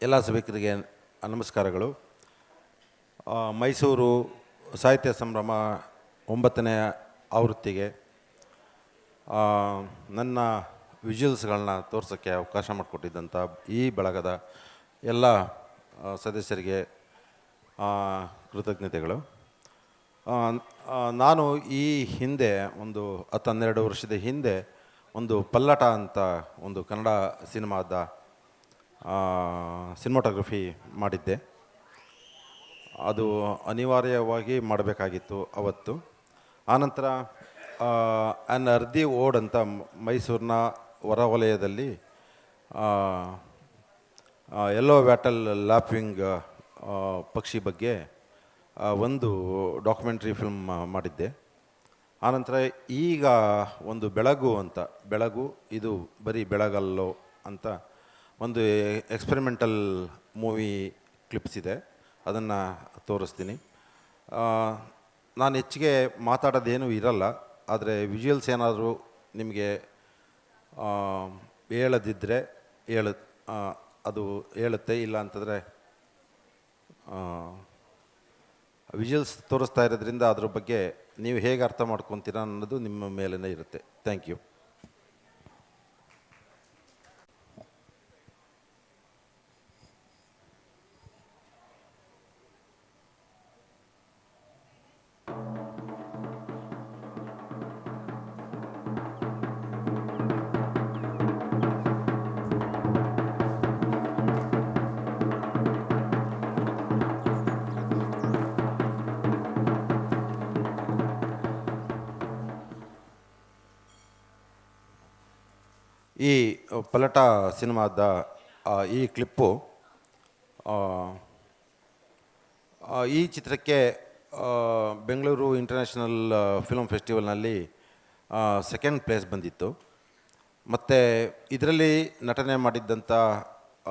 ಎಲ್ಲ ಸಭಿಕರಿಗೆ ನಮಸ್ಕಾರಗಳು. ಮೈಸೂರು ಸಾಹಿತ್ಯ ಸಂಭ್ರಮ 9ನೇ ಆವೃತ್ತಿಗೆ ನನ್ನ ವಿಜುವಲ್ಸ್ಗಳನ್ನ ತೋರ್ಸೋಕ್ಕೆ ಅವಕಾಶ ಮಾಡಿಕೊಟ್ಟಿದ್ದಂಥ ಈ ಬಳಗದ ಎಲ್ಲ ಸದಸ್ಯರಿಗೆ ಕೃತಜ್ಞತೆಗಳು. ನಾನು ಈ ಹಿಂದೆ ಒಂದು 10-12 ವರ್ಷದ ಹಿಂದೆ ಒಂದು ಪಲ್ಲಟ ಅಂತ ಒಂದು ಕನ್ನಡ ಸಿನಿಮಾದ ಸಿನಿಮಾಟೋಗ್ರಫಿ ಮಾಡಿದ್ದೆ. ಅದು ಅನಿವಾರ್ಯವಾಗಿ ಮಾಡಬೇಕಾಗಿತ್ತು ಅವತ್ತು. ಆನಂತರ ಆ್ಯನ್ ಅರ್ದಿ ಓಡ್ ಅಂತ ಮೈಸೂರಿನ ಹೊರವಲಯದಲ್ಲಿ ಯೆಲ್ಲೋ ವ್ಯಾಟಲ್ ಲಾಫಿಂಗ್ ಪಕ್ಷಿ ಬಗ್ಗೆ ಒಂದು ಡಾಕ್ಯುಮೆಂಟ್ರಿ ಫಿಲ್ಮ್ ಮಾಡಿದ್ದೆ. ಆನಂತರ ಈಗ ಒಂದು ಬೆಳಗು ಇದು ಬರೀ ಬೆಳಗಲ್ಲೋ ಅಂತ ಒಂದು ಎಕ್ಸ್ಪೆರಿಮೆಂಟಲ್ ಮೂವಿ ಕ್ಲಿಪ್ಸ್ ಇದೆ, ಅದನ್ನು ತೋರಿಸ್ತೀನಿ. ನಾನು ಹೆಚ್ಚಿಗೆ ಮಾತಾಡೋದೇನೂ ಇರಲ್ಲ, ಆದರೆ ವಿಜುವಲ್ಸ್ ಏನಾದರೂ ನಿಮಗೆ ಹೇಳದಿದ್ದರೆ ಅದು ಹೇಳುತ್ತೆ. ಇಲ್ಲ ಅಂತಂದರೆ ವಿಜುವಲ್ಸ್ ತೋರಿಸ್ತಾ ಇರೋದ್ರಿಂದ ಅದ್ರ ಬಗ್ಗೆ ನೀವು ಹೇಗೆ ಅರ್ಥ ಮಾಡ್ಕೊತೀರ ಅನ್ನೋದು ನಿಮ್ಮ ಮೇಲೇ ಇರುತ್ತೆ. Thank you. ಈ ಪಲ್ಲಟ ಸಿನಿಮಾದ ಈ ಕ್ಲಿಪ್ಪು ಈ ಚಿತ್ರಕ್ಕೆ ಬೆಂಗಳೂರು ಇಂಟರ್ನ್ಯಾಷನಲ್ ಫಿಲ್ಮ್ ಫೆಸ್ಟಿವಲ್ನಲ್ಲಿ 2nd ಪ್ಲೇಸ್ ಬಂದಿತ್ತು. ಮತ್ತು ಇದರಲ್ಲಿ ನಟನೆ ಮಾಡಿದ್ದಂಥ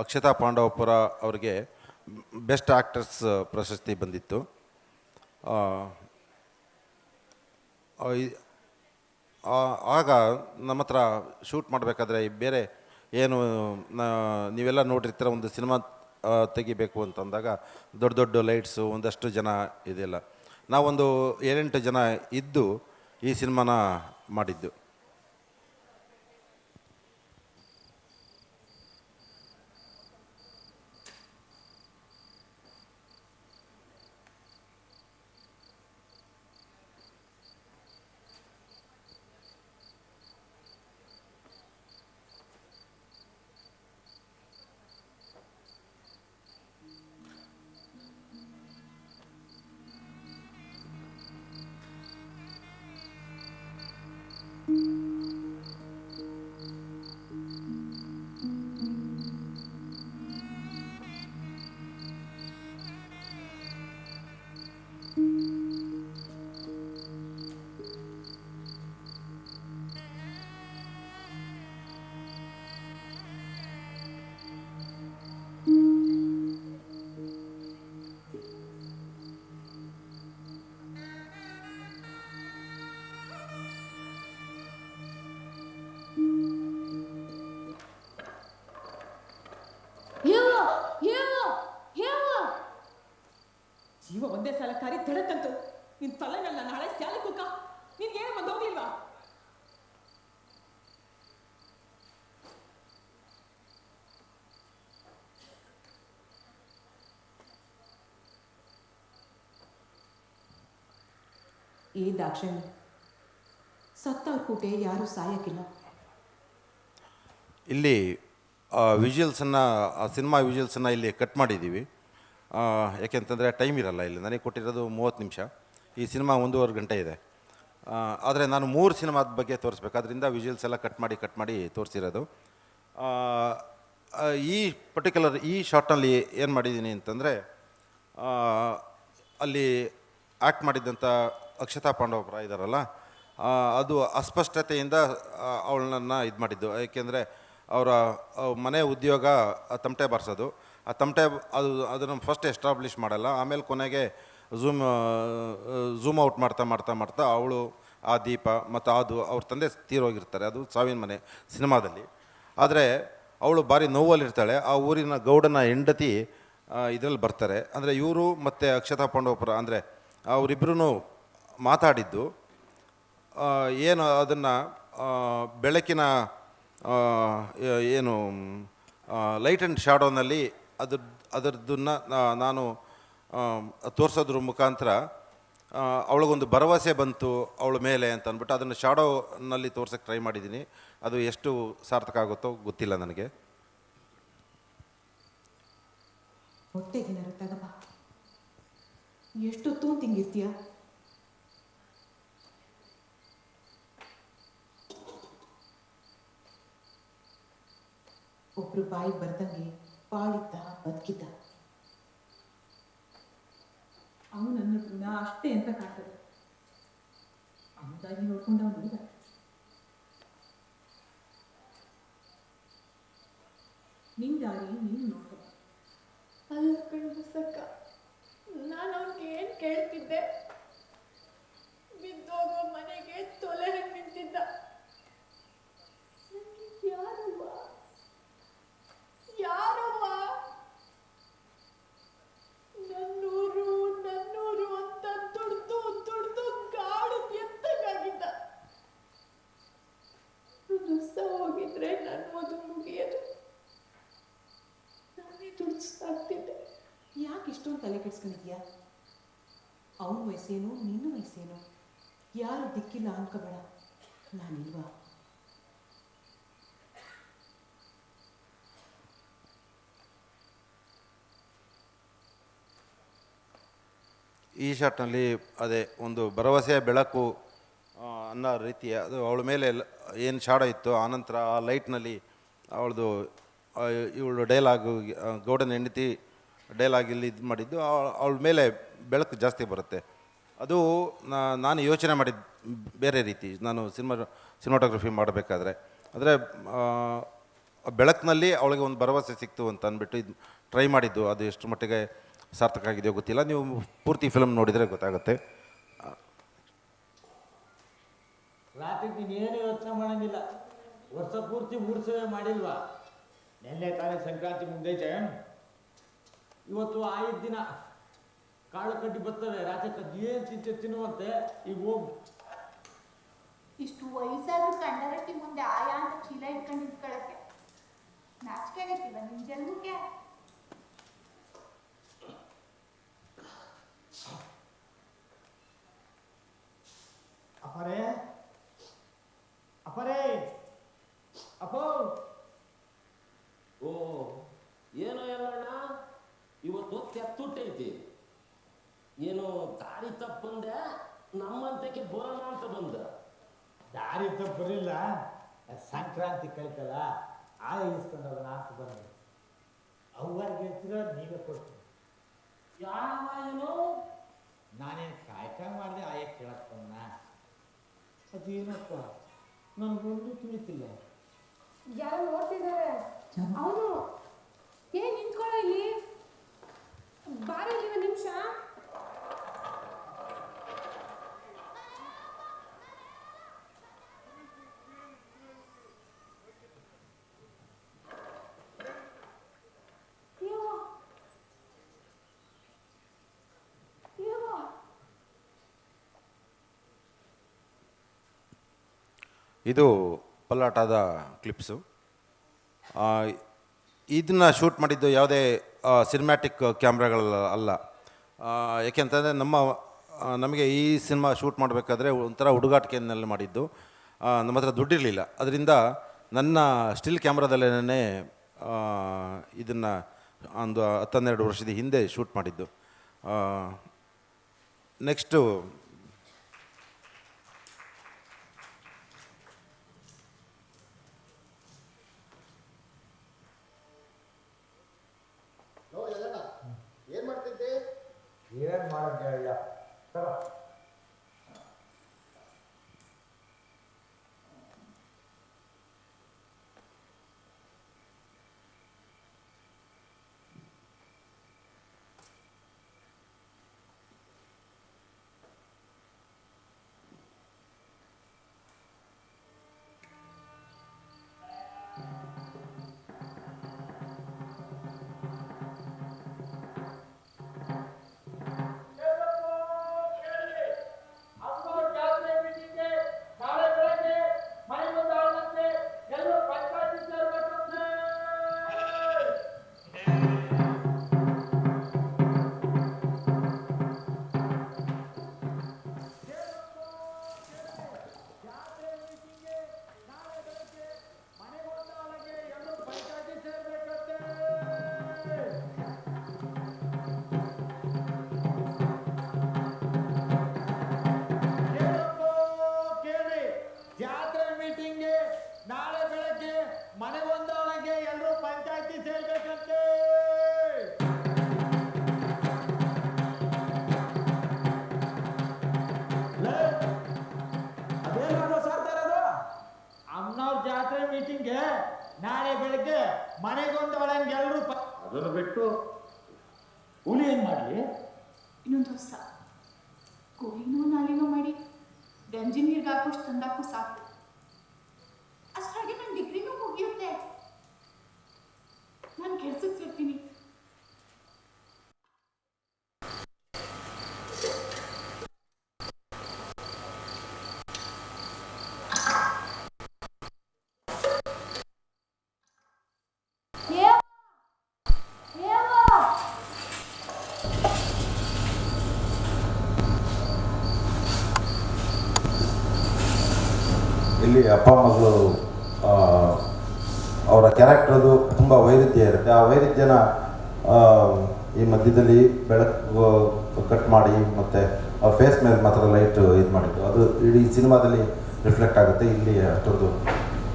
ಅಕ್ಷತಾ ಪಾಂಡವಪುರ ಅವರಿಗೆ ಬೆಸ್ಟ್ ಆ್ಯಕ್ಟರ್ಸ್ ಪ್ರಶಸ್ತಿ ಬಂದಿತ್ತು. ಆಗ ನಮ್ಮ ಹತ್ರ ಶೂಟ್ ಮಾಡಬೇಕಾದ್ರೆ ಬೇರೆ ಏನು ನೀವೆಲ್ಲ ನೋಡಿರ್ತೀರ, ಒಂದು ಸಿನಿಮಾ ತೆಗಿಬೇಕು ಅಂತಂದಾಗ ದೊಡ್ಡ ದೊಡ್ಡ ಲೈಟ್ಸು, ಒಂದಷ್ಟು ಜನ ಇದೆಲ್ಲ. ನಾವೊಂದು 7-8 ಜನ ಇದ್ದು ಈ ಸಿನಿಮಾನ ಮಾಡಿದ್ದು. ಜೀವ ಒಂದೇ ಸಲ ಕಾರಿ ತಡಕಂತು ನಿನ್ ತಲೆನಲ್ಲ ನಾಳೆ ಸ್ಯಾಲಿ ಕುಕ್ಕ ನಿನ್ಗೇನು ಒಂದು ಹೋಗ್ಲಿಲ್ವಾ? ಈ ದಾಕ್ಷಿಣ್ಯ ಸತ್ತವ್ರ ಕೂಟೆ ಯಾರೂ ಸಾಯಕ್ಕಿಲ್ಲ. ಇಲ್ಲಿ ವಿಜುವಲ್ಸನ್ನು ಸಿನಿಮಾ ವಿಜುವಲ್ಸನ್ನು ಇಲ್ಲಿ ಕಟ್ ಮಾಡಿದ್ದೀವಿ. ಯಾಕೆಂತಂದರೆ ಟೈಮ್ ಇರಲ್ಲ. ಇಲ್ಲಿ ನನಗೆ ಕೊಟ್ಟಿರೋದು 30 ನಿಮಿಷ. ಈ ಸಿನಿಮಾ 1.5 ಗಂಟೆ ಇದೆ. ಆದರೆ ನಾನು 3 ಸಿನಿಮಾದ ಬಗ್ಗೆ ತೋರಿಸ್ಬೇಕು, ವಿಜುವಲ್ಸ್ ಎಲ್ಲ ಕಟ್ ಮಾಡಿ ತೋರಿಸಿರೋದು. ಈ ಪರ್ಟಿಕ್ಯುಲರ್ ಈ ಶಾರ್ಟ್ನಲ್ಲಿ ಏನು ಮಾಡಿದ್ದೀನಿ ಅಂತಂದರೆ, ಅಲ್ಲಿ ಆ್ಯಕ್ಟ್ ಮಾಡಿದ್ದಂಥ ಅಕ್ಷತಾ ಪಾಂಡವಪುರ ಇದ್ದಾರಲ್ಲ, ಅದು ಅಸ್ಪಷ್ಟತೆಯಿಂದ ಅವಳನ್ನು ಇದು ಮಾಡಿದ್ದು. ಏಕೆಂದರೆ ಅವರ ಮನೆ ಉದ್ಯೋಗ ತಮಟೆ ಬಾರಿಸೋದು. ಆ ತಮಟೆ ಅದನ್ನು ಫಸ್ಟ್ ಎಸ್ಟಾಬ್ಲಿಷ್ ಮಾಡಲ್ಲ, ಆಮೇಲೆ ಕೊನೆಗೆ ಝೂಮ್ ಔಟ್ ಮಾಡ್ತಾ ಅವಳು, ಆ ದೀಪ ಮತ್ತು ಅದು ಅವ್ರ ತಂದೆ ತೀರೋಗಿರ್ತಾರೆ. ಅದು ಸಾವಿನ ಮನೆ ಸಿನಿಮಾದಲ್ಲಿ. ಆದರೆ ಅವಳು ಭಾರಿ ನೋವಲ್ಲಿರ್ತಾಳೆ. ಆ ಊರಿನ ಗೌಡನ ಹೆಂಡತಿ ಇದರಲ್ಲಿ ಬರ್ತಾರೆ. ಅಂದರೆ ಇವರು ಮತ್ತು ಅಕ್ಷತಾ ಪಾಂಡವಪುರ ಅಂದರೆ ಅವರಿಬ್ಬರೂ ಮಾತಾಡಿದ್ದು ಏನು ಅದನ್ನು ಬೆಳಕಿನ ಏನು ಲೈಟ್ ಆ್ಯಂಡ್ ಶ್ಯಾಡೋನಲ್ಲಿ ಅದರದನ್ನು ನಾನು ತೋರಿಸೋದ್ರ ಮುಖಾಂತರ ಅವಳಿಗೊಂದು ಭರವಸೆ ಬಂತು ಅವಳ ಮೇಲೆ ಅಂತ ಅಂದ್ಬಿಟ್ಟು ಅದನ್ನು ಶಾಡೋನಲ್ಲಿ ತೋರ್ಸೋಕ್ಕೆ ಟ್ರೈ ಮಾಡಿದ್ದೀನಿ. ಅದು ಎಷ್ಟು ಸಾರ್ಥಕ ಆಗುತ್ತೋ ಗೊತ್ತಿಲ್ಲ ನನಗೆ. ಹೊಟ್ಟೆಗೇನಾರು ತಗಬಾ, ಎಷ್ಟೊತ್ತು ತಿಂಗಿರ್ತೀಯ? ಒಬ್ರು ಬಾಯಿ ಬರ್ದಂಗೆ ಬಾಳಿದ್ದ ಬದುಕಿದ್ದ. ಅವನನ್ನ ಗುಣ ಅಷ್ಟೇ ಅಂತ ಕಾಣ್ತದೆ. ಅವನಾಗಿ ನೋಡ್ಕೊಂಡು ಅವನಿಲ್ಲ. ನಿನ್ ದಾರಿ ನೀನು ನೋಡ್ಕೊ. ಅಲ್ಲ ಕಣ್ಬಸಕ್ಕ, ನಾನು ಅವ್ನಿಗೆ ಏನು ಕೇಳ್ತಿದ್ದೆ? ಬಿದ್ದೋಗೋ ಮನೆಗೆ ತೊಲೆ ಹಂಗೆ ನಿಂತಿದ್ದ. ಯಾರವ್ವ ಯಾರವ್ವ ನನ್ನೂರು ನನ್ನೂರು ಅಂತ ದುಡ್ದು ದುಡ್ದು ಗಾಡು ಎತ್ತಗಾಗಿದ್ದ. ರಸ ಹೋಗಿದ್ರೆ ನನ್ನ ಮದು ಮುಗಿಯೋದು. ನಾನೇ ದುಡಿಸ್ತಾಗ್ತಿದ್ದೆ. ಯಾಕೆ ಇಷ್ಟೊಂದು ತಲೆ ಕೆಡ್ಸ್ಕೊಂಡಿದ್ಯಾ? ಅವನ ವಯಸ್ಸೇನು ನಿನ್ನ ವಯಸ್ಸೇನು? ಯಾರು ದಿಕ್ಕಿಲ್ಲ ಅನ್ಕೋಬೇಡ, ನಾನಿಲ್ವಾ? ಈ ಶಾಟ್ನಲ್ಲಿ ಅದೇ ಒಂದು ಭರವಸೆಯ ಬೆಳಕು ಅನ್ನೋ ರೀತಿಯ ಅದು ಅವಳ ಮೇಲೆ ಏನು ಶಾಡೋ ಇತ್ತು. ಆನಂತರ ಆ ಲೈಟ್ನಲ್ಲಿ ಅವಳದು ಇವಳು ಡೈಲಾಗು ಗೌಡನ ಹೆಂಡತಿ ಡೈಲಾಗ್ ಇಲ್ಲಿ ಇದು ಮಾಡಿದ್ದು ಅವಳ ಮೇಲೆ ಬೆಳಕು ಜಾಸ್ತಿ ಬರುತ್ತೆ. ಅದು ನಾನು ಯೋಚನೆ ಮಾಡಿದ್ದು ಬೇರೆ ರೀತಿ. ನಾನು ಸಿನಿಮಾಟೋಗ್ರಫಿ ಮಾಡಬೇಕಾದ್ರೆ ಅಂದರೆ ಬೆಳಕಿನಲ್ಲಿ ಅವಳಿಗೆ ಒಂದು ಭರವಸೆ ಸಿಕ್ತು ಅಂತ ಅಂದ್ಬಿಟ್ಟು ಇದು ಟ್ರೈ ಮಾಡಿದ್ದು. ಅದು ಎಷ್ಟು ಮಟ್ಟಿಗೆ ಸಾರ್ಥಕ ಆಗಿದೆಯೋ ಗೊತ್ತಿಲ್ಲ. ನೀವು ಪೂರ್ತಿ ಫಿಲ್ಮ್ ನೋಡಿದರೆ ಗೊತ್ತಾಗುತ್ತೆ. ರಾತ್ರಿ ನೀನೇನು ಯೋಚನೆ ಮಾಡೋಂಗಿಲ್ಲ. ವರ್ಷ ಪೂರ್ತಿ ಮೂಡ್ಸವೇ ಮಾಡಿಲ್ವಾ? ನೆನ್ನೆ ತಾನೇ ಸಂಕ್ರಾಂತಿ ಮುಗ್ದೈತೆ. ಇವತ್ತು 5 ದಿನ ಕಾಳು ಕಡ್ಡಿ ಬರ್ತವೆ. ರಾತ್ರಿ ಏನು ಚಿಂತೆ ತಿನ್ನುವಂತೆ. ಈಗ ಹೋಗು. ಇಷ್ಟು ವಯಸ್ಸಾದ್ರೂ ಕಂಡರಟ್ಟಿ ಮುಂದೆ ಆಯಾ ಅಂತ ಚೀಲ ಇಟ್ಕೊಂಡು ನಿಂತ್ಕೊಳ್ಳಕ್ಕೆ ನಾಚಿಕೆ ಆಗತ್ತಿಲ್ಲ ನಿನ್ ಜನ್ಮಕ್ಕೆ? ಅಪರೇ ಅಪರೇ ಅಪ್ಪೋ. ಓ ಏನೋ ಎಲ್ಲಣ್ಣ ಇವತ್ತು ತೆತ್ತುಟ್ಟೈತಿ. ಏನು ದಾರಿ ತಪ್ಪು ಬಂದೆ? ನಮ್ಮಂತಕ್ಕೆ ಬರೋಣ ಅಂತ ಬಂದ. ದಾರಿ ತಪ್ಪು ಬರಲಿಲ್ಲ. ಸಂಕ್ರಾಂತಿ ಕಳಿತಲ್ಲ, ಆಯ ಇಸ್ಕೊಂಡು ಹೋಗೋಣ ಅಂತ ಬಂದೆ. ಅವ್ರಿಗೆ ಹೇಳ್ತಿರೋ ನೀವೇ ಕೊಡ್ತೀನಿ. ಯಾವ ಏನು? ನಾನೇ ಕಾಯ್ಕ ಮಾಡಿದೆ ಆಯ ಕೇಳಕ್ ಬಂದ. ಅದೇನಪ್ಪ ನನಗೊಂದು ತಿಳಿತಿಲ್ಲ. ಯಾರೋ ನೋಡ್ತಿದ್ದಾರೆ. ಅವನು ನಿಂತ್ಕೊಳ್ಳೋ ಇಲ್ಲಿ. ಬಾರ ಇಲ್ಲಿ ಒಂದು ನಿಮಿಷ. ಇದು ಪಲ್ಲಾಟದ ಕ್ಲಿಪ್ಸು. ಇದನ್ನು ಶೂಟ್ ಮಾಡಿದ್ದು ಯಾವುದೇ ಸಿನಿಮ್ಯಾಟಿಕ್ ಕ್ಯಾಮ್ರಾಗಳ ಅಲ್ಲ. ಏಕೆಂತಂದರೆ ನಮಗೆ ಈ ಸಿನಿಮಾ ಶೂಟ್ ಮಾಡಬೇಕಾದ್ರೆ ಒಂಥರ ಹುಡುಗಾಟಿಕೆಯಲ್ಲಿ ಮಾಡಿದ್ದು. ನಮ್ಮ ಹತ್ರ ದುಡ್ಡಿರಲಿಲ್ಲ. ಅದರಿಂದ ನನ್ನ ಸ್ಟಿಲ್ ಕ್ಯಾಮ್ರಾದಲ್ಲೇ ಇದನ್ನು ಒಂದು 10-12 ವರ್ಷದ ಹಿಂದೆ ಶೂಟ್ ಮಾಡಿದ್ದು. ನೆಕ್ಸ್ಟು ಏನು ಮಾಡೋದು ಹೇಳ. ನಾಳೆ ಬೆಳಗ್ಗೆ ಮನೆಗೊಂದೊಳಗೆ ಎಲ್ಲರೂ ಪಂಚಾಯತಿ ಸೇರ್ಬೇಕಂತೆ. ಅದೇನು ಸಾರ್ತಾ ಇರೋದು? ಅಮ್ಮನವ್ರ ಜಾತ್ರೆ ಮೀಟಿಂಗ್ಗೆ ನಾಳೆ ಬೆಳಗ್ಗೆ ಮನೆಗೊಂದೊಳಗೆ ಎಲ್ಲರೂ ಅದನ್ನು ಬಿಟ್ಟು ಕೂಲಿ ಏನ್ ಮಾಡ್ಲಿ? ಇನ್ನೊಂದು ಹೊಸ ಕೋಳಿನೋ ನಾಲಿನೋ ಮಾಡಿ ಗಂಜಿ ನೀರ್ಗೆ ಹಾಕೋಷ್ಟು ತಂದಾಕು ಸಾಕು. ಅಷ್ಟಾಗಿ ನನ್ನ ಡಿಗ್ರಿನೂ ಮುಗಿಯುತ್ತೆ. ನಾನು ಕೆಲ್ಸಕ್ಕೆ ಸೇರ್ತೀನಿ. ಇಲ್ಲಿ ಅಪ್ಪ ಮಗಳು ಅವರ ಕ್ಯಾರೆಕ್ಟರ್ದು ತುಂಬ ವೈರುಧ್ಯ ಇರುತ್ತೆ. ಆ ವೈರುಧ್ಯನ ಈ ಮಧ್ಯದಲ್ಲಿ ಬೆಳಕು ಕಟ್ ಮಾಡಿ ಮತ್ತು ಅವ್ರ ಫೇಸ್ ಮೇಲೆ ಮಾತ್ರ ಲೈಟ್ ಇದು ಮಾಡಿದ್ದು ಅದು ಇಡೀ ಸಿನಿಮಾದಲ್ಲಿ ರಿಫ್ಲೆಕ್ಟ್ ಆಗುತ್ತೆ. ಇಲ್ಲಿ ಅಷ್ಟೊಂದು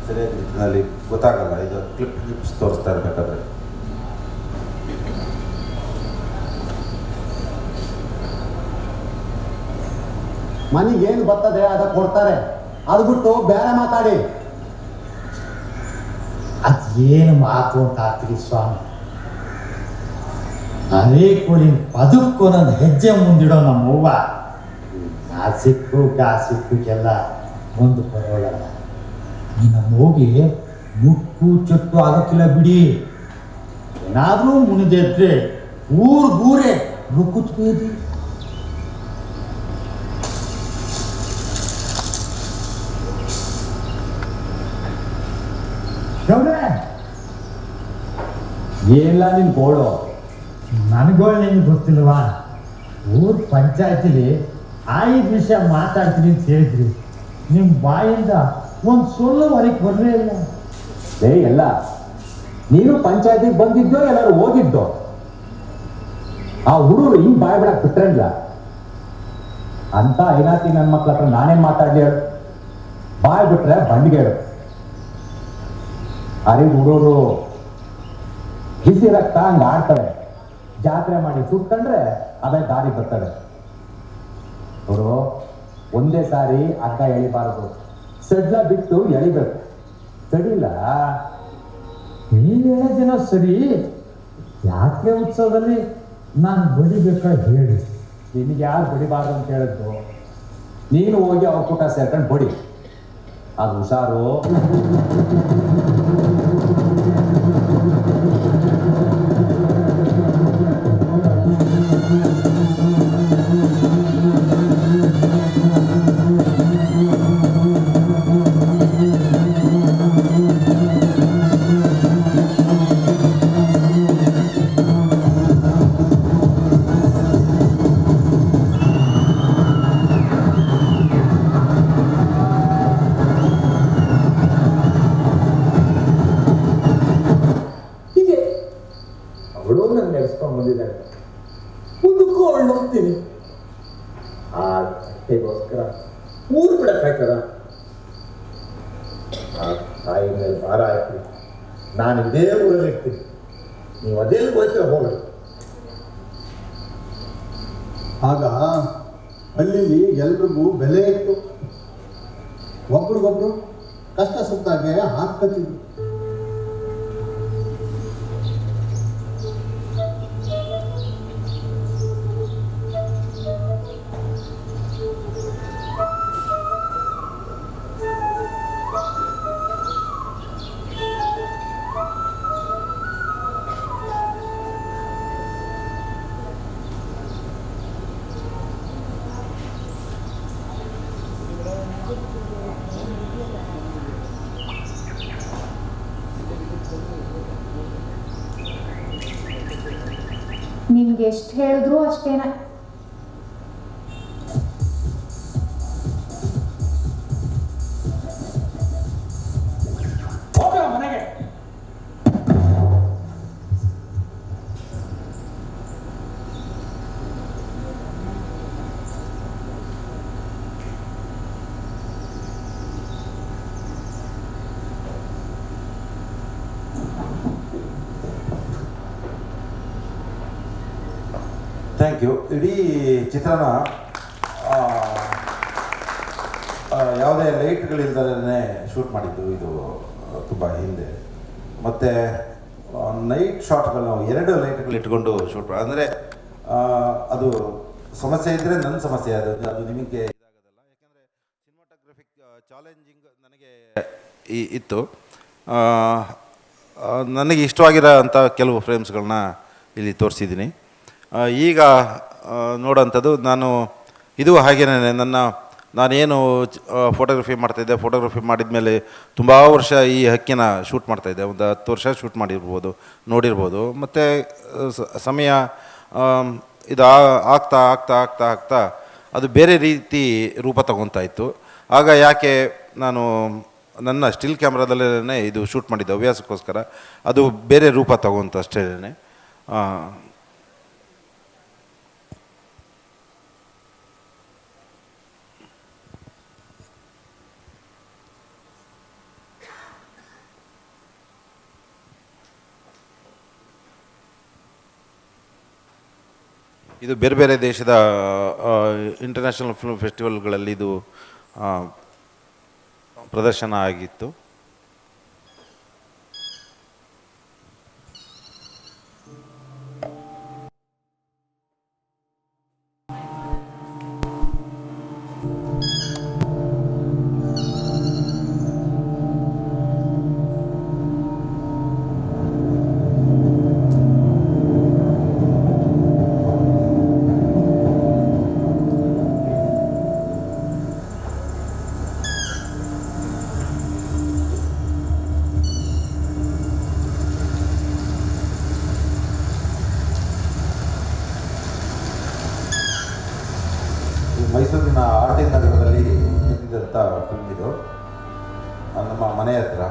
ಸರಿಯಾದ ರೀತಿಯಲ್ಲಿ ಗೊತ್ತಾಗಲ್ಲ. ಇದು ಕ್ಲಿಪ್ಸ್ ತೋರಿಸ್ತಾ ಇರಬೇಕಾದ್ರೆ ಮನೆಗೇನು ಬರ್ತದೆ ಅದ ಕೊಡ್ತಾರೆ. ಅದು ಬಿಟ್ಟು ಬೇರೆ ಮಾತಾಡಿ. ಅದೇನು ಮಾತು ಅಂತ ಆಗ್ತೀರಿ ಸ್ವಾಮಿ. ಅದೇ ಕೂಲಿ ಬದುಕು ನನ್ನ ಹೆಜ್ಜೆ ಮುಂದಿಡೋ ನಮ್ಮವ್ವ ಗಾಸಿಕ್ಕುಗೆಲ್ಲ ಮುಂದೆ ಬರೋಳಲ್ಲ. ಈ ನಮ್ಮವ್ಗೆ ಮುಟ್ಟು ಚೊಟ್ಟು ಆಗೋಕ್ಕಿಲ್ಲ ಬಿಡಿ. ಏನಾದರೂ ಮುನಿದೆದ್ರೆ ಊರೇ ರುಕುತ್ಬೇದಿ. ಏನಿಲ್ಲ ನಿನ್ ಗೋಳು. ನನಗೋಳು ನಿಮ್ಗೆ ಗೊತ್ತಿಲ್ವಾ? ಊರ್ ಪಂಚಾಯತಿಲಿ 5 ನಿಮಿಷ ಮಾತಾಡ್ತೀನಿ ಅಂತ ಹೇಳಿದ್ರಿ. ನಿಮ್ಮ ಬಾಯಿಂದ ಒಂದು ಸೊಲ್ಲು ಹೊರಗೆ ಬರಲೇ ಇಲ್ಲ. ಎಲ್ಲ ನೀನು ಪಂಚಾಯತಿಗೆ ಬಂದಿದ್ದೋ ಎಲ್ಲರೂ ಹೋಗಿದ್ದೋ? ಆ ಹುಡುಗರು ಹಿಂಗ್ ಬಾಯ್ ಬಿಡಕ್ ಬಿಟ್ರಲ್ಲ ಅಂತ ಐನಾತಿ ನನ್ನ ಮಕ್ಳ ಹತ್ರ ನಾನೇನ್ ಮಾತಾಡ್ಲಿ ಹೇಳು? ಬಾಯ್ ಬಿಟ್ರೆ ಬಂಡಿಗೆ ಹೇಳು. ಅರೆ ಹುಡುಗರು ಬಿಸಿ ರಕ್ತ ಹಂಗ ಆಡ್ತಾರೆ. ಜಾತ್ರೆ ಮಾಡಿ ಸುಟ್ಕೊಂಡ್ರೆ ಅದೇ ದಾರಿ ಬರ್ತದೆ. ಅವರು ಒಂದೇ ಸಾರಿ ಅಗ್ಗ ಎಳಿಬಾರದು, ಸಡ್ಲ ಬಿಟ್ಟು ಎಳಿಬೇಕು. ಸಡಿಲ್ಲ ನೀನು ಹೇಳೋದೇನೋ ಸರಿ. ಯಾಕೆ ಉತ್ಸವದಲ್ಲಿ ನಾನು ಬಡಿಬೇಕಾಗಿ ಹೇಳಿ. ನಿನಗೆ ಯಾರು ಬಡಿಬಾರ್ದು ಅಂತ ಹೇಳಿದ್ದು? ನೀನು ಹೋಗಿ ಅವ್ರ ಕೂಟ ಸೇರ್ಕೊಂಡು ಬಡಿ. ಅದು ಹುಷಾರು. ಬಂದಿದ್ದಾರೆ. ಮುಂದಕ್ಕೂ ಅವಳು ಹೋಗ್ತೀನಿ. ಆ ಹೊಟ್ಟೆಗೋಸ್ಕರ ಊರು ಬಿಡಕ್ಕಾಯ್ತದ? ಆ ತಾಯಿ ಮೇಲೆ ಭಾರ ಹಾಕಿ ನಾನು ಇದೇ ಊರಲ್ಲಿ ಇರ್ತೀನಿ. ನೀವು ಅದೆಲ್ಲಿ ಹೋಗ್ತೀರ ಹೋಗಿ. ಆಗ ಹಳ್ಳಿಲಿ ಎಲ್ರಿಗೂ ಬೆಲೆ ಇತ್ತು. ಒಬ್ರಿಗೊಬ್ರು ಕಷ್ಟ ಸುತ್ತಾಗೆ ಹಾಕ್ತಿದ್ರು. ನಿಮ್ಗೆ ಎಷ್ಟು ಹೇಳಿದ್ರು ಅಷ್ಟೇನ. ಮನೆಗೆ ಥ್ಯಾಂಕ್ ಯು. ಇಡೀ ಚಿತ್ರನ ಯಾವುದೇ ಲೈಟ್ಗಳಿಲ್ದಲೇ ಶೂಟ್ ಮಾಡಿದ್ದು ಇದು ತುಂಬ ಹಿಂದೆ. ಮತ್ತು ನೈಟ್ ಶಾಟ್ಗಳು ನಾವು 2 ಲೈಟ್ಗಳು ಇಟ್ಕೊಂಡು ಶೂಟ್ ಅಂದರೆ ಅದು ಸಮಸ್ಯೆ ಇದ್ದರೆ ನನ್ನ ಸಮಸ್ಯೆ ಅದು ನಿಮಗೆ ಇದಾಗೋದಲ್ಲ. ಯಾಕೆಂದರೆ ಸಿನಿಮಾಟೋಗ್ರಫಿಕ್ ಚಾಲೆಂಜಿಂಗ್ ನನಗೆ ಇತ್ತು. ನನಗೆ ಇಷ್ಟವಾಗಿರೋ ಅಂಥ ಕೆಲವು ಫ್ರೇಮ್ಸ್ಗಳನ್ನ ಇಲ್ಲಿ ತೋರಿಸಿದ್ದೀನಿ. ಈಗ ನೋಡೋಂಥದ್ದು ಇದು ಹಾಗೇನೇ ನಾನೇನು ಫೋಟೋಗ್ರಫಿ ಮಾಡ್ತಾಯಿದ್ದೆ, ಫೋಟೋಗ್ರಫಿ ಮಾಡಿದ ಮೇಲೆ ತುಂಬ ವರ್ಷ ಈ ಹಕ್ಕಿನ ಶೂಟ್ ಮಾಡ್ತಾಯಿದ್ದೆ. ಒಂದು 10 ವರ್ಷ ಶೂಟ್ ನೋಡಿರ್ಬೋದು. ಮತ್ತು ಸಮಯ ಇದು ಆಗ್ತಾ ಆಗ್ತಾ ಆಗ್ತಾ ಆಗ್ತಾ ಅದು ಬೇರೆ ರೀತಿ ರೂಪ ತಗೊತಾ ಇತ್ತು. ಆಗ ಯಾಕೆ ನಾನು ನನ್ನ ಸ್ಟಿಲ್ ಕ್ಯಾಮ್ರಾದಲ್ಲೇ ಇದು ಶೂಟ್ ಮಾಡಿದ್ದೆ ಹವ್ಯಾಸಕ್ಕೋಸ್ಕರ, ಅದು ಬೇರೆ ರೂಪ ತಗೊಂತ ಅಷ್ಟೇ. ಇದು ಬೇರೆ ಬೇರೆ ದೇಶದ ಇಂಟರ್ನ್ಯಾಷನಲ್ ಫಿಲ್ಮ್ ಫೆಸ್ಟಿವಲ್ಗಳಲ್ಲಿ ಇದು ಪ್ರದರ್ಶನ ಆಗಿತ್ತು. ಮೈಸೂರಿನ ಆರ್ಟಿ ನಗರದಲ್ಲಿ ನಡೆದಿದ್ದಂಥ ಫಿಲ್ಮ್ ಇದು, ನಮ್ಮ ಮನೆ ಹತ್ರ.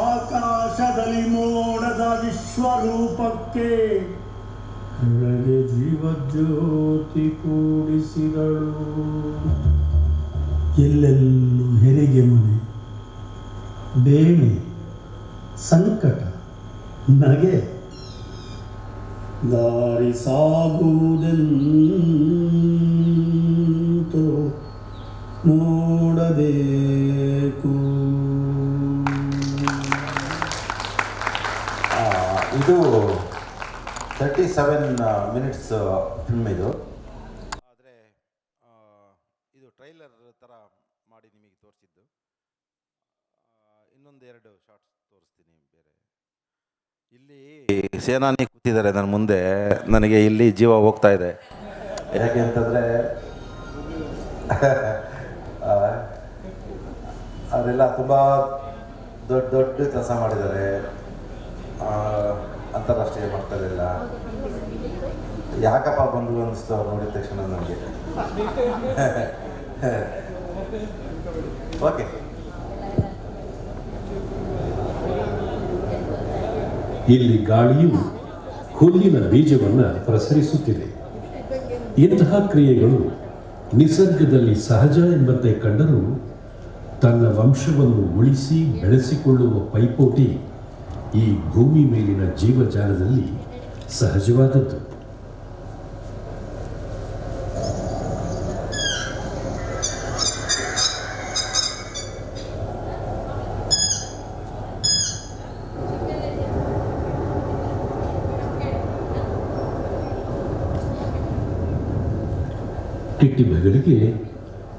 ಆಕಾಶದಲ್ಲಿ ಮೋಡದ ವಿಶ್ವರೂಪಕ್ಕೆ ಕೆಳಗೆ ಜೀವಜ್ಯೋತಿ ಕೂಡಿಸಿದಳು. ಎಲ್ಲೆಲ್ಲೂ ಹೆರಿಗೆ ಮನೆ, ಬೇನೆ, ಸಂಕಟ, ನಗೆ, ದಾರಿ ಸಾಗುವುದೆಂತೋ ನೋಡಬೇಕು. ಇದು 37 ಮಿನಿಟ್ಸ್ ಫಿಲ್ಮ್ ಇದು. ಆದರೆ ಇದು ಟ್ರೈಲರ್ ಥರ ಮಾಡಿ ನಿಮಗೆ ತೋರಿಸಿದ್ದು. ಇನ್ನೊಂದು 2 ಶಾರ್ಟ್ಸ್ ತೋರಿಸ್ತೀನಿ ಬೇರೆ. ಇಲ್ಲಿ ಸೇನಾನಿ ಕೂತಿದ್ದಾರೆ ನನ್ನ ಮುಂದೆ. ನನಗೆ ಇಲ್ಲಿ ಜೀವ ಹೋಗ್ತಾ ಇದೆ. ಯಾಕೆ ಅಂತಂದರೆ ಅವರೆಲ್ಲ ತುಂಬ ದೊಡ್ಡ ದೊಡ್ಡ ಕೆಲಸ ಮಾಡಿದ್ದಾರೆ. ಅಂತಾರಾಷ್ಟ್ರೀಯ ಮಟ್ಟದಲ್ಲ. ಯಾಕಪ್ಪ ಬಂದು ಅನ್ನಿಸ್ತು ಅವ್ರು ನೋಡಿದ ತಕ್ಷಣ ನನಗೆ. ಓಕೆ. ಇಲ್ಲಿ ಗಾಳಿಯು ಹುಲ್ಲಿನ ಬೀಜವನ್ನು ಪ್ರಸರಿಸುತ್ತಿದೆ. ಇಂತಹ ಕ್ರಿಯೆಗಳು ನಿಸರ್ಗದಲ್ಲಿ ಸಹಜ ಎಂಬಂತೆ ಕಂಡರೂ ತನ್ನ ವಂಶವನ್ನು ಉಳಿಸಿ ಬೆಳೆಸಿಕೊಳ್ಳುವ ಪೈಪೋಟಿ ಈ ಭೂಮಿ ಮೇಲಿನ ಜೀವಜಾಲದಲ್ಲಿ ಸಹಜವಾದದ್ದು. ಟಿಟ್ಟಿಭಗಳಿಗೆ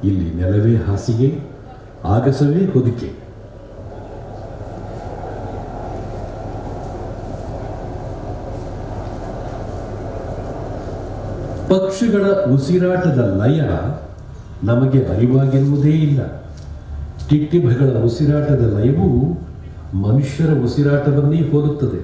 ಇಲ್ಲಿ ನೆಲವೇ ಹಾಸಿಗೆ, ಆಗಸವೇ ಹೊದಿಕೆ. ಪಕ್ಷಿಗಳ ಉಸಿರಾಟದ ಲಯ ನಮಗೆ ಅರಿವಾಗಿರುವುದೇ ಇಲ್ಲ. ಟಿಟ್ಟಿಭಗಳ ಉಸಿರಾಟದ ಲಯವು ಮನುಷ್ಯರ ಉಸಿರಾಟವನ್ನೇ ಹೋಲುತ್ತದೆ.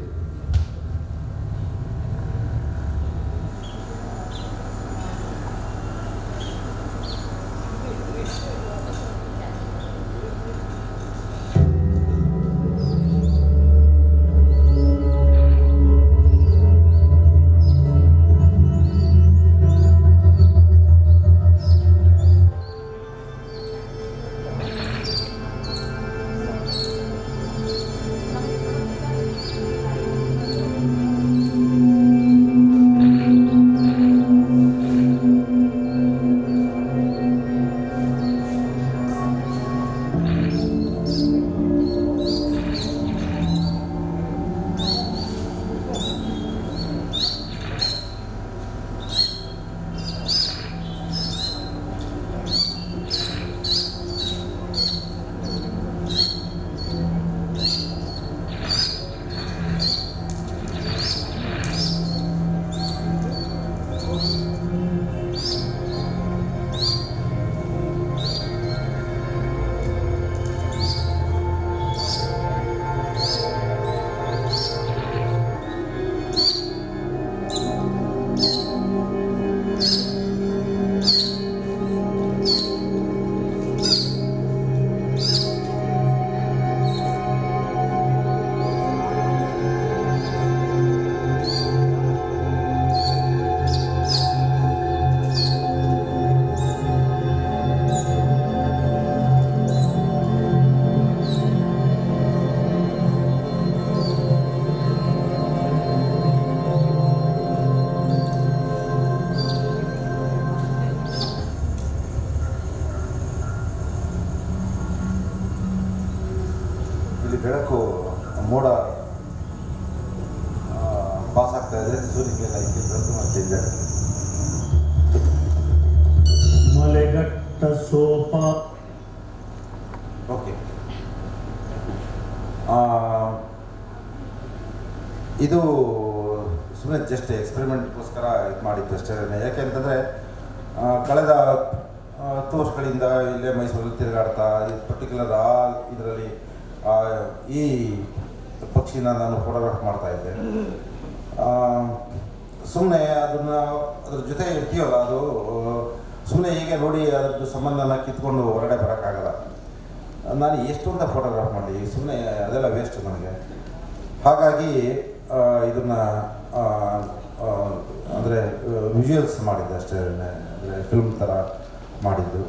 ಬೆಳಕು ಮೋಡ ಪಾಸ್ ಆಗ್ತಾ ಇದೆ, ಸೂರ್ಯಗೆ ಲೈಟ್ ಬೆಳಕು ಚೇಂಜ್ ಆಗುತ್ತೆ. ಮಲೆಗಟ್ಟ ಸೋಪ. ಓಕೆ, ಇದು ಸುಮ್ಮನೆ ಜಸ್ಟ್ ಎಕ್ಸ್ಪೆರಿಮೆಂಟ್ಗೋಸ್ಕರ ಇದು ಮಾಡಿದ್ದು ಅಷ್ಟೇ. ಯಾಕೆಂತಂದರೆ ಕಳೆದ 10 ವರ್ಷಗಳಿಂದ ಇಲ್ಲೇ ಮೈಸೂರಲ್ಲಿ ತಿರುಗಾಡ್ತಾ ಪರ್ಟಿಕ್ಯುಲರ್ ಇದರಲ್ಲಿ ಈ ಪಕ್ಷಿನ ನಾನು ಫೋಟೋಗ್ರಾಫ್ ಮಾಡ್ತಾಯಿದ್ದೆ. ಸುಮ್ಮನೆ ಅದ್ರ ಜೊತೆ ಇರ್ತೀವಲ್ಲ, ಅದು ಸುಮ್ಮನೆ ಹೀಗೆ ನೋಡಿ ಅದ್ರದ್ದು ಸಂಬಂಧನ ಕಿತ್ಕೊಂಡು ಹೊರಗಡೆ ಬರೋಕ್ಕಾಗಲ್ಲ. ನಾನು ಎಷ್ಟೊಂದು ಫೋಟೋಗ್ರಾಫ್ ಮಾಡಿ ಸುಮ್ಮನೆ ಅದೆಲ್ಲ ವೇಸ್ಟ್ ನನಗೆ. ಹಾಗಾಗಿ ಇದನ್ನು ಅಂದರೆ ವಿಜುವಲ್ಸ್ ಮಾಡಿದ್ದೆ ಅಷ್ಟೇ, ಅಂದರೆ ಫಿಲ್ಮ್ ಥರ ಮಾಡಿದ್ದು.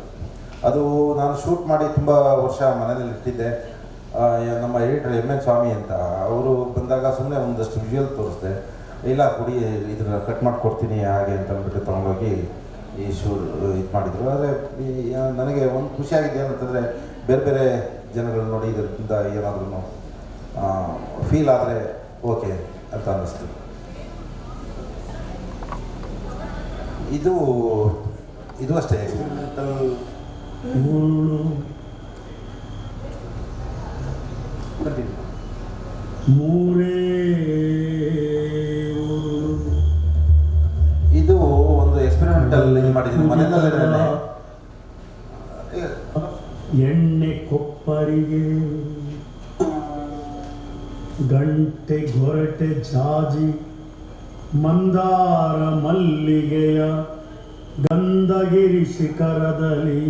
ಅದು ನಾನು ಶೂಟ್ ಮಾಡಿ ತುಂಬ ವರ್ಷ ಮನೆಯಲ್ಲಿ ಇಟ್ಟಿದ್ದೆ. ನಮ್ಮ ಎಡಿಟರ್ ಎಮ್ ಎನ್ ಸ್ವಾಮಿ ಅಂತ, ಅವರು ಬಂದಾಗ ಸುಮ್ಮನೆ ಒಂದಷ್ಟು ವಿಜುವಲ್ ತೋರಿಸ್ದೆ. ಇಲ್ಲ ಕೊಡಿ, ಇದನ್ನು ಕಟ್ ಮಾಡಿ ಕೊಡ್ತೀನಿ ಹಾಗೆ ಅಂತ ಅಂದ್ಬಿಟ್ಟು ತೊಗೊಂಡೋಗಿ ಈ ಇದು ಮಾಡಿದರು. ಆದರೆ ನನಗೆ ಒಂದು ಖುಷಿಯಾಗಿದೆ ಏನಂತಂದರೆ, ಬೇರೆ ಬೇರೆ ಜನಗಳು ನೋಡಿ ಇದರಿಂದ ಏನಾದ್ರೂ ಫೀಲ್ ಆದರೆ ಓಕೆ ಅಂತ ಅನ್ನಿಸ್ತು. ಇದು ಅಷ್ಟೇ ಎಕ್ಸ್ಪೆರಿಮೆಂಟಲ್. ಇದು ಒಂದು ಎಕ್ಸ್ಪೆರಿಮೆಂಟಲ್ ಮಾಡಿದ್ದೀನಿ ಮನೆಯಲ್ಲೇ. ಎಣ್ಣೆ ಕೊಪ್ಪರಿಗೆ ಗಂಟೆ ಗೊರಟೆ ಜಾಜಿ ಮಂದಾರ ಮಲ್ಲಿಗೆಯ ಗಂಧಗಿರಿ ಶಿಖರದಲ್ಲಿ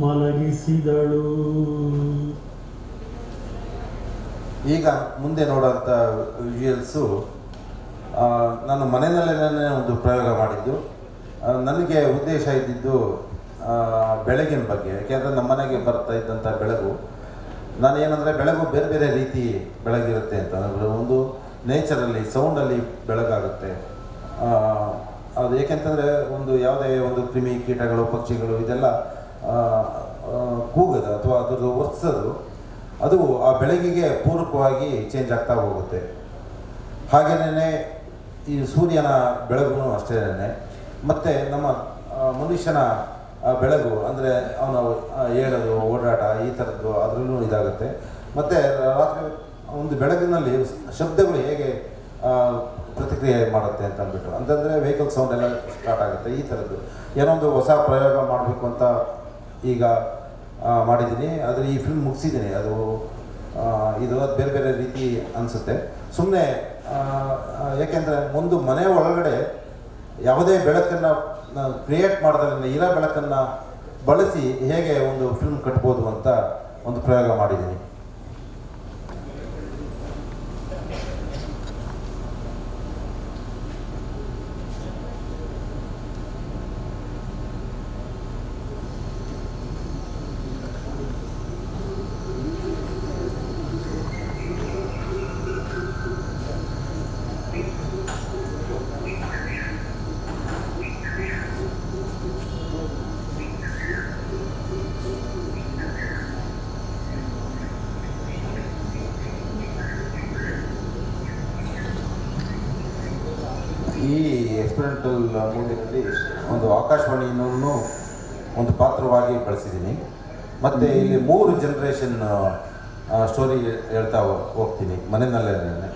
ಮಲಗಿಸಿದಳು. ಈಗ ಮುಂದೆ ನೋಡೋಂಥ ವಿಜುವಲ್ಸು ನಾನು ಮನೆಯಲ್ಲೇ ಒಂದು ಪ್ರಯೋಗ ಮಾಡಿದ್ದು. ನನಗೆ ಉದ್ದೇಶ ಇದ್ದಿದ್ದು ಬೆಳಗಿನ ಬಗ್ಗೆ. ಯಾಕೆಂದರೆ ನಮ್ಮ ಮನೆಗೆ ಬರ್ತಾ ಇದ್ದಂಥ ಬೆಳಗು, ನಾನೇನಂದರೆ ಬೆಳಗು ಬೇರೆ ಬೇರೆ ರೀತಿ ಬೆಳಗಿರುತ್ತೆ ಅಂತ. ಒಂದು ನೇಚರಲ್ಲಿ ಸೌಂಡಲ್ಲಿ ಬೆಳಗಾಗುತ್ತೆ. ಅದು ಏಕೆಂತಂದರೆ ಒಂದು ಯಾವುದೇ ಒಂದು ಕ್ರಿಮಿ ಕೀಟಗಳು ಪಕ್ಷಿಗಳು ಇದೆಲ್ಲ ಕೂಗೋದು ಅಥವಾ ಅದರದ್ದು ವರ್ತಿಸೋದು, ಅದು ಆ ಬೆಳಗಿಗೆ ಪೂರಕವಾಗಿ ಚೇಂಜ್ ಆಗ್ತಾ ಹೋಗುತ್ತೆ. ಹಾಗೆಯೇ ಈ ಸೂರ್ಯನ ಬೆಳಗೂ ಅಷ್ಟೇ. ಮತ್ತು ನಮ್ಮ ಮನುಷ್ಯನ ಬೆಳಗು ಅಂದರೆ ಅವನ ಏಳೋದು ಓಡಾಟ ಈ ಥರದ್ದು ಅದರಲ್ಲೂ ಇದಾಗುತ್ತೆ. ಮತ್ತು ರಾತ್ರಿ ಒಂದು ಬೆಳಗಿನಲ್ಲಿ ಶಬ್ದಗಳು ಹೇಗೆ ಪ್ರತಿಕ್ರಿಯೆ ಮಾಡುತ್ತೆ ಅಂತ ಅಂದ್ಬಿಟ್ಟು ಅಂತಂದರೆ ವೆಹಿಕಲ್ ಸೌಂಡ್ ಎಲ್ಲ ಸ್ಟಾರ್ಟ್ ಆಗುತ್ತೆ. ಈ ಥರದ್ದು ಏನೋ ಒಂದು ಹೊಸ ಪ್ರಯೋಗ ಮಾಡಬೇಕು ಅಂತ ಈಗ ಮಾಡಿದ್ದೀನಿ. ಆದರೆ ಈ ಫಿಲ್ಮ್ ಮುಗಿಸಿದ್ದೀನಿ. ಅದು ಬೇರೆ ಬೇರೆ ರೀತಿ ಅನಿಸುತ್ತೆ. ಸುಮ್ಮನೆ ಯಾಕೆಂದರೆ ಒಂದು ಮನೆ ಒಳಗಡೆ ಯಾವುದೇ ಬೆಳಕನ್ನು ಕ್ರಿಯೇಟ್ ಮಾಡೋದ್ರಿಂದ ಇರೋ ಬೆಳಕನ್ನು ಬಳಸಿ ಹೇಗೆ ಒಂದು ಫಿಲ್ಮ್ ಕಟ್ಬೋದು ಅಂತ ಒಂದು ಪ್ರಯೋಗ ಮಾಡಿದ್ದೀನಿ. ಈ ಎಕ್ಸ್ಪೆರಿಮೆಂಟಲ್ ಮೂವಿನಲ್ಲಿ ಒಂದು ಆಕಾಶವಾಣಿಯನ್ನು ಒಂದು ಪಾತ್ರವಾಗಿ ಬಳಸಿದ್ದೀನಿ. ಮತ್ತು ಇಲ್ಲಿ 3 ಜನರೇಷನ್ ಸ್ಟೋರಿ ಹೇಳ್ತಾ ಹೋಗ್ತೀನಿ ಮನೆಯಲ್ಲೇ.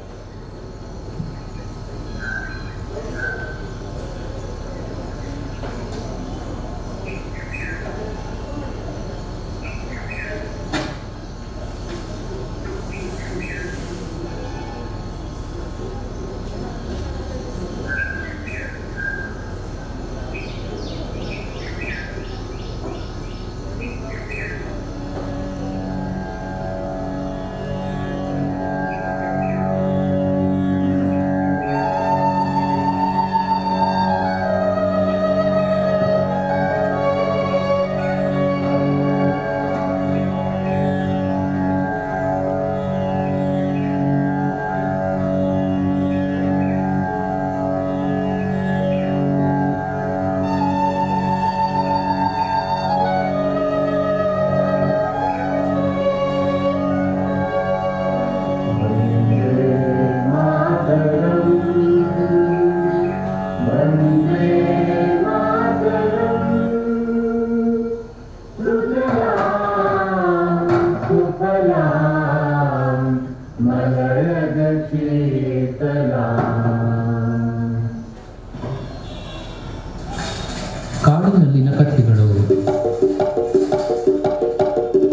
ಕಾಡಿನಲ್ಲಿನ ಕಥೆಗಳು,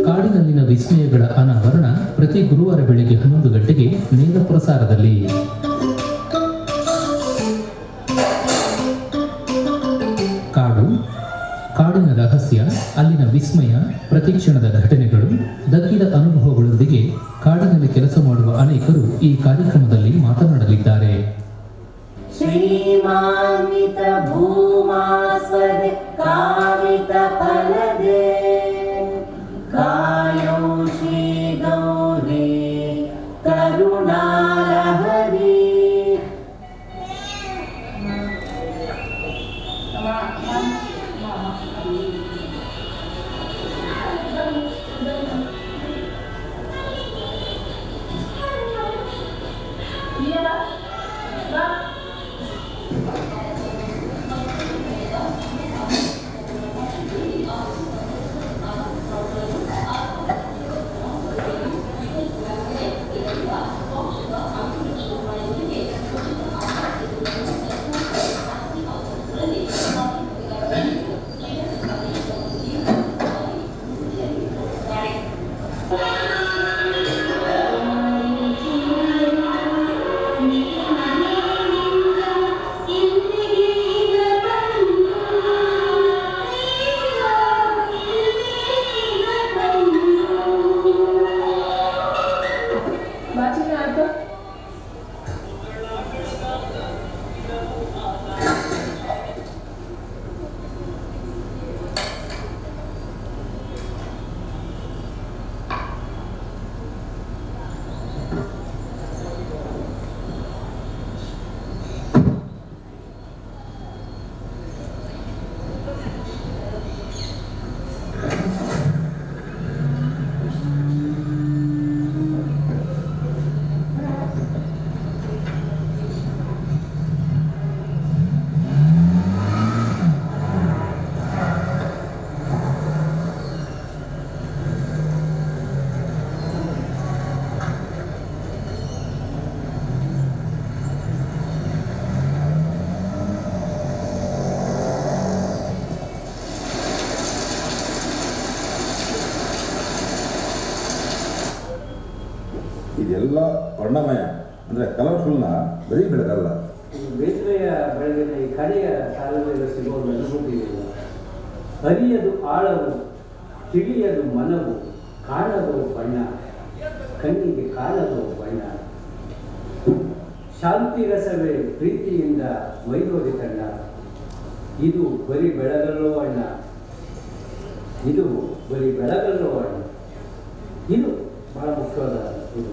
ಕಾಡಿನಲ್ಲಿನ ವಿಸ್ಮಯಗಳ ಅನಾವರಣ ಪ್ರತಿ ಗುರುವಾರ ಬೆಳಿಗ್ಗೆ 11 ಗಂಟೆಗೆ ನೇರ ಪ್ರಸಾರದಲ್ಲಿ. ಕಾಡು, ಕಾಡಿನ ರಹಸ್ಯ, ಅಲ್ಲಿನ ವಿಸ್ಮಯ, ಪ್ರತಿಕ್ಷಣದ ಘಟನೆಗಳು, ದಕ್ಕಿದ ಅನುಭವಗಳೊಂದಿಗೆ ಕಾಡಿನಲ್ಲಿ ಕೆಲಸ ಮಾಡುವ ಅನೇಕರು ಈ ಕಾರ್ಯಕ್ರಮದಲ್ಲಿ ಮಾತನಾಡಲಿದ್ದಾರೆ. ಶ್ರೀಮಾನ್ವಿತ ಭೂಮಾಸ್ವದೆ ಕಾಮಿತ ಫಲದೆ ಕಾಯೌ ಶ್ರೀ ಗೌರಿ ಕರುಣಾಲಹರಿ. ಇದೆಲ್ಲ ವರ್ಣಮಯ ಅಂದರೆ ಕಲರ್ಫುಲ್ನ ಬರೀ ಬೆಳಗಲ್ಲ. ಬೇಸರೆಯ ಬೆಳಗಿನ ಈ ಕಡೆಯ ಸಾಲದಲ್ಲಿ ಸಿಗೋದು ಅನುಭೂತಿಯಿಲ್ಲ. ಹರಿಯದು ಆಳವು, ತಿಳಿಯದು ಮನವು, ಕಾಣದು ಬಣ್ಣ, ಕಣ್ಣಿಗೆ ಕಾಣದು ಬಣ್ಣ. ಶಾಂತಿ ರಸವೇ ಪ್ರೀತಿಯಿಂದ ಮೈದೋರಿ ಕಂಡ, ಇದು ಬರೀ ಬೆಳಗಲ್ಲೋ ಅಣ್ಣ, ಇದು ಬರೀ ಬೆಳಗಲ್ಲೋ ಅಣ್ಣ. ಇದು ಬಹಳ ಮುಖ್ಯವಾದ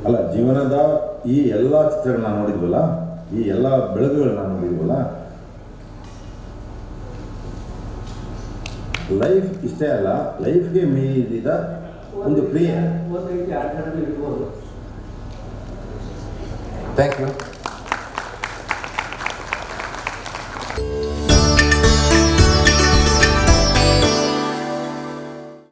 ಅಲ್ಲ, ಜೀವನದ ಈ ಎಲ್ಲ ಚಿತ್ರಗಳನ್ನ ನೋಡಿದ್ವಲ್ಲ, ಈ ಎಲ್ಲ ಬೆಳಗುಗಳನ್ನ ನೋಡಿದ್ವಲ್ಲ, ಲೈಫ್ ಇಷ್ಟೇ ಅಲ್ಲ, ಲೈಫ್ಗೆ ಮೀರಿದ ಒಂದು ಕ್ರಿಯೆ. ಒಂದು ರೀತಿ ಆಟದಲ್ಲಿ ಇರ್ಬೋದು. Thank you.